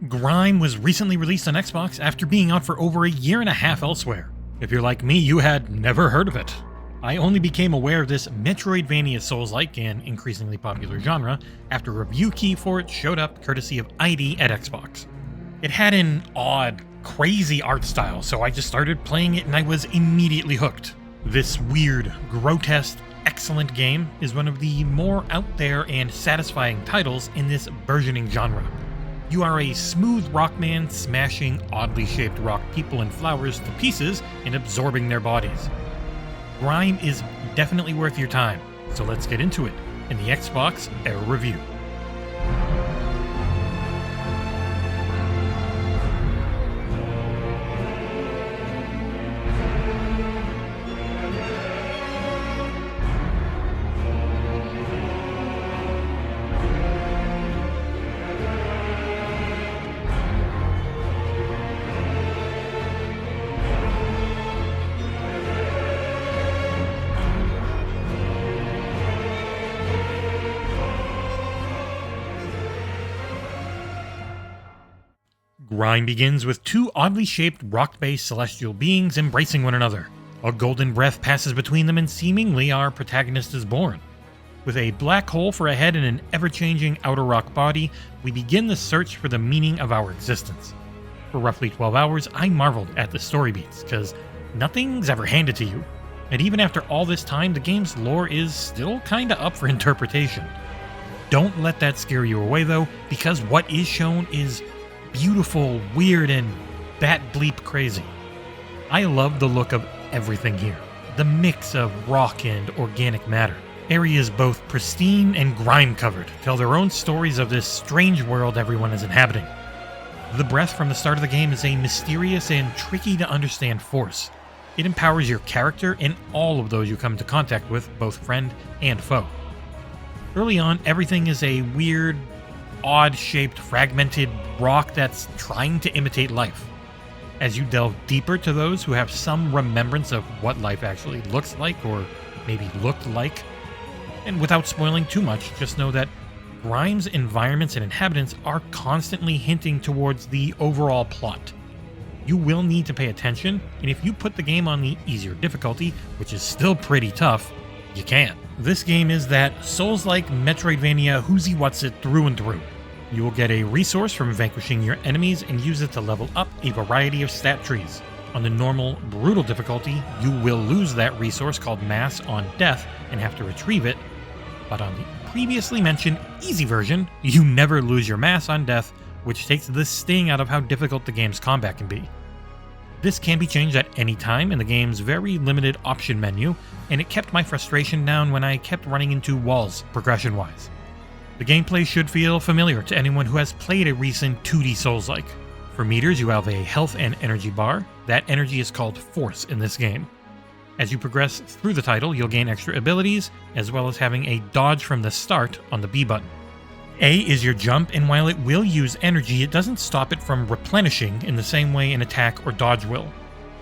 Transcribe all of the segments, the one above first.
Grime was recently released on Xbox after being out for over a year and a half elsewhere. If you're like me, you had never heard of it. I only became aware of this metroidvandia soulslike and increasingly popular genre after a review key for it showed up courtesy of ID at Xbox. It had an odd, crazy art style, so I just started playing it and I was immediately hooked. This weird, grotesque, excellent game is one of the more out there and satisfying titles in this burgeoning genre. You are a smooth rock man smashing oddly shaped rock people and flowers to pieces and absorbing their bodies. Grime is definitely worth your time, so let's get into it in the XboxEra review. Grime begins with two oddly shaped rock-based celestial beings embracing one another. A golden breath passes between them and seemingly our protagonist is born. With a black hole for a head and an ever-changing outer rock body, we begin the search for the meaning of our existence. For roughly 12 hours, I marveled at the story beats, because nothing's ever handed to you. And even after all this time, the game's lore is still kinda up for interpretation. Don't let that scare you away though, because what is shown is beautiful, weird, and bat bleep crazy. I love the look of everything here. The mix of rock and organic matter. Areas both pristine and grime-covered tell their own stories of this strange world everyone is inhabiting. The breath from the start of the game is a mysterious and tricky-to-understand force. It empowers your character and all of those you come into contact with, both friend and foe. Early on, everything is a weird, odd-shaped, fragmented rock that's trying to imitate life. As you delve deeper to those who have some remembrance of what life actually looks like, or maybe looked like, and without spoiling too much, just know that Grime's environments and inhabitants are constantly hinting towards the overall plot. You will need to pay attention, and if you put the game on the easier difficulty, which is still pretty tough, you can't. This game is that Souls-like Metroidvania who's-he-what's-it through and through. You will get a resource from vanquishing your enemies and use it to level up a variety of stat trees. On the normal, brutal difficulty, you will lose that resource called Mass on death and have to retrieve it, but on the previously mentioned easy version, you never lose your Mass on death, which takes the sting out of how difficult the game's combat can be. This can be changed at any time in the game's very limited option menu, and it kept my frustration down when I kept running into walls progression-wise. The gameplay should feel familiar to anyone who has played a recent 2D Souls-like. For meters, you have a health and energy bar. That energy is called Force in this game. As you progress through the title, you'll gain extra abilities, as well as having a dodge from the start on the B button. A is your jump, and while it will use energy, it doesn't stop it from replenishing in the same way an attack or dodge will.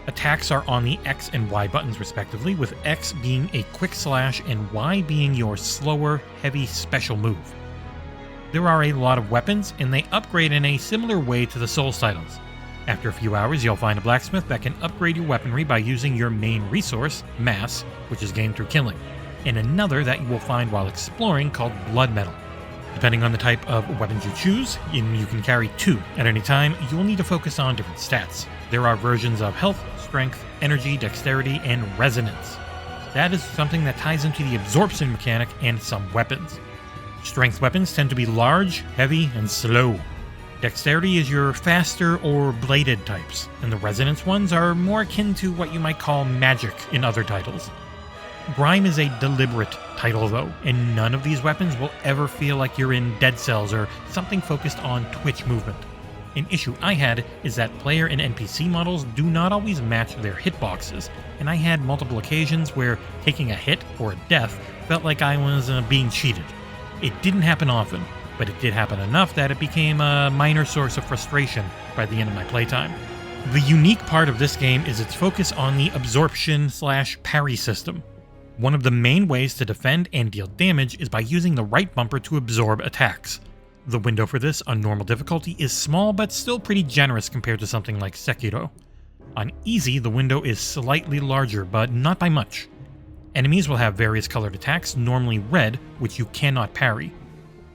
Attacks are on the X and Y buttons respectively, with X being a quick slash and Y being your slower, heavy special move. There are a lot of weapons, and they upgrade in a similar way to the Souls titles. After a few hours, you'll find a blacksmith that can upgrade your weaponry by using your main resource, Mass, which is gained through killing, and another that you will find while exploring called Blood Metal. Depending on the type of weapons you choose, and you can carry two at any time, you will need to focus on different stats. There are versions of health, strength, energy, dexterity, and resonance. That is something that ties into the absorption mechanic and some weapons. Strength weapons tend to be large, heavy, and slow. Dexterity is your faster or bladed types, and the resonance ones are more akin to what you might call magic in other titles. Grime is a deliberate title though, and none of these weapons will ever feel like you're in Dead Cells or something focused on twitch movement. An issue I had is that player and NPC models do not always match their hitboxes, and I had multiple occasions where taking a hit or a death felt like I was being cheated. It didn't happen often, but it did happen enough that it became a minor source of frustration by the end of my playtime. The unique part of this game is its focus on the absorption/parry system. One of the main ways to defend and deal damage is by using the right bumper to absorb attacks. The window for this on normal difficulty is small but still pretty generous compared to something like Sekiro. On easy, the window is slightly larger, but not by much. Enemies will have various colored attacks, normally red, which you cannot parry.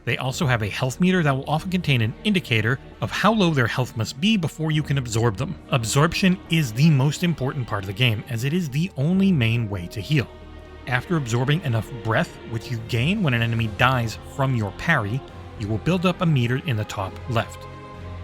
They also have a health meter that will often contain an indicator of how low their health must be before you can absorb them. Absorption is the most important part of the game, as it is the only main way to heal. After absorbing enough breath, which you gain when an enemy dies from your parry, you will build up a meter in the top left.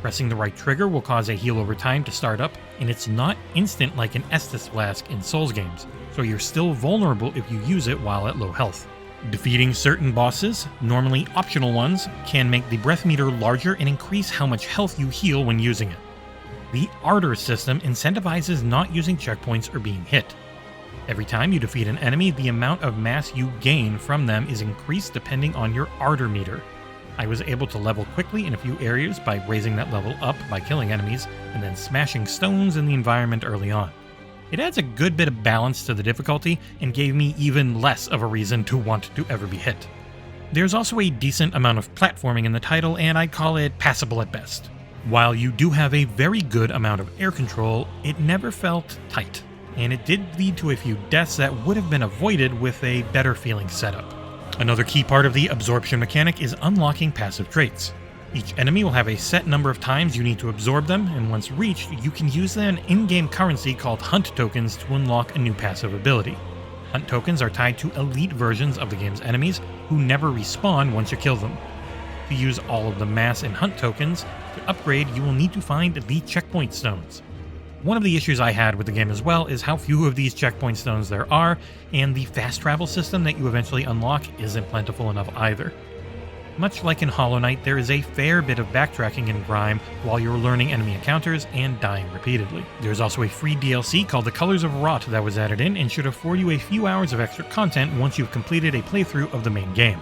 Pressing the right trigger will cause a heal over time to start up, and it's not instant like an Estus Flask in Souls games, so you're still vulnerable if you use it while at low health. Defeating certain bosses, normally optional ones, can make the breath meter larger and increase how much health you heal when using it. The Ardor system incentivizes not using checkpoints or being hit. Every time you defeat an enemy, the amount of mass you gain from them is increased depending on your Ardor meter. I was able to level quickly in a few areas by raising that level up by killing enemies and then smashing stones in the environment early on. It adds a good bit of balance to the difficulty and gave me even less of a reason to want to ever be hit. There's also a decent amount of platforming in the title, and I'd call it passable at best. While you do have a very good amount of air control, it never felt tight, and it did lead to a few deaths that would have been avoided with a better feeling setup. Another key part of the absorption mechanic is unlocking passive traits. Each enemy will have a set number of times you need to absorb them, and once reached, you can use an in-game currency called Hunt Tokens to unlock a new passive ability. Hunt Tokens are tied to elite versions of the game's enemies, who never respawn once you kill them. To use all of the mass in Hunt Tokens, to upgrade you will need to find the checkpoint stones. One of the issues I had with the game as well is how few of these checkpoint stones there are, and the fast travel system that you eventually unlock isn't plentiful enough either. Much like in Hollow Knight, there is a fair bit of backtracking in Grime while you're learning enemy encounters and dying repeatedly. There's also a free DLC called The Colors of Rot that was added in and should afford you a few hours of extra content once you've completed a playthrough of the main game.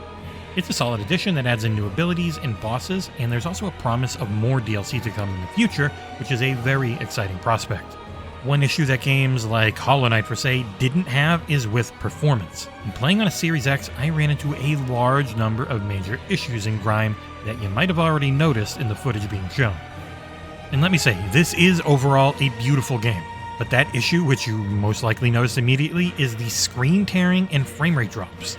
It's a solid addition that adds in new abilities and bosses, and there's also a promise of more DLC to come in the future, which is a very exciting prospect. One issue that games like Hollow Knight, for say, didn't have is with performance. In playing on a Series X, I ran into a large number of major issues in Grime that you might have already noticed in the footage being shown. And let me say, this is overall a beautiful game, but that issue, which you most likely noticed immediately, is the screen tearing and frame rate drops.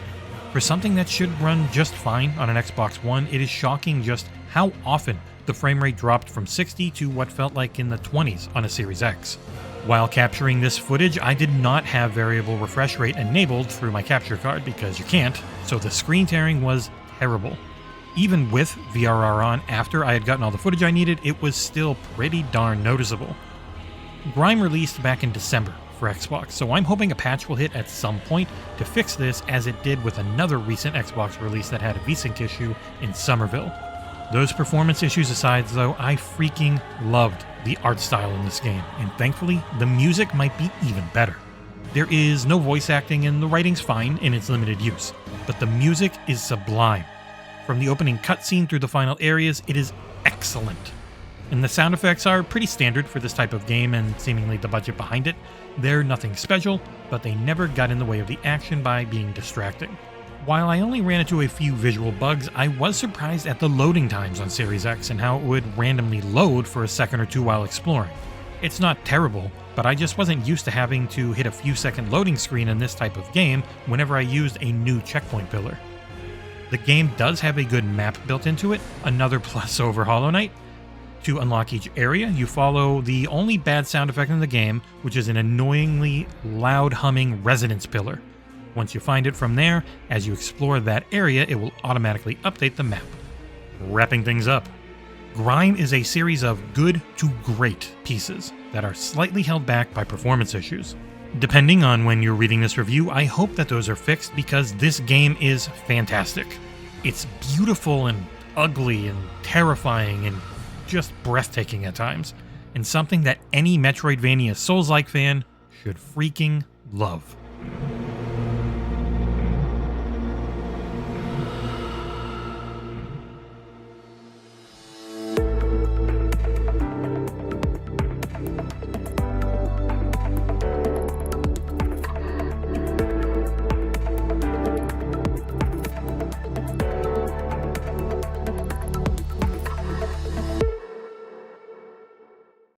For something that should run just fine on an Xbox One, it is shocking just how often the frame rate dropped from 60 to what felt like in the 20s on a Series X. While capturing this footage, I did not have variable refresh rate enabled through my capture card because you can't, so the screen tearing was terrible. Even with VRR on after I had gotten all the footage I needed, it was still pretty darn noticeable. Grime released back in December for Xbox, so I'm hoping a patch will hit at some point to fix this, as it did with another recent Xbox release that had a VSync issue in Somerville. Those performance issues aside though, I freaking loved the art style in this game, and thankfully the music might be even better. There is no voice acting and the writing's fine in its limited use, but the music is sublime. From the opening cutscene through the final areas, it is excellent. And the sound effects are pretty standard for this type of game and seemingly the budget behind it. They're nothing special, but they never got in the way of the action by being distracting. While I only ran into a few visual bugs, I was surprised at the loading times on Series X and how it would randomly load for a second or two while exploring. It's not terrible, but I just wasn't used to having to hit a few second loading screen in this type of game whenever I used a new checkpoint pillar. The game does have a good map built into it, another plus over Hollow Knight. To unlock each area, you follow the only bad sound effect in the game, which is an annoyingly loud humming resonance pillar. Once you find it from there, as you explore that area, it will automatically update the map. Wrapping things up, Grime is a series of good to great pieces that are slightly held back by performance issues. Depending on when you're reading this review, I hope that those are fixed because this game is fantastic. It's beautiful and ugly and terrifying and just breathtaking at times, and something that any Metroidvania Souls-like fan should freaking love.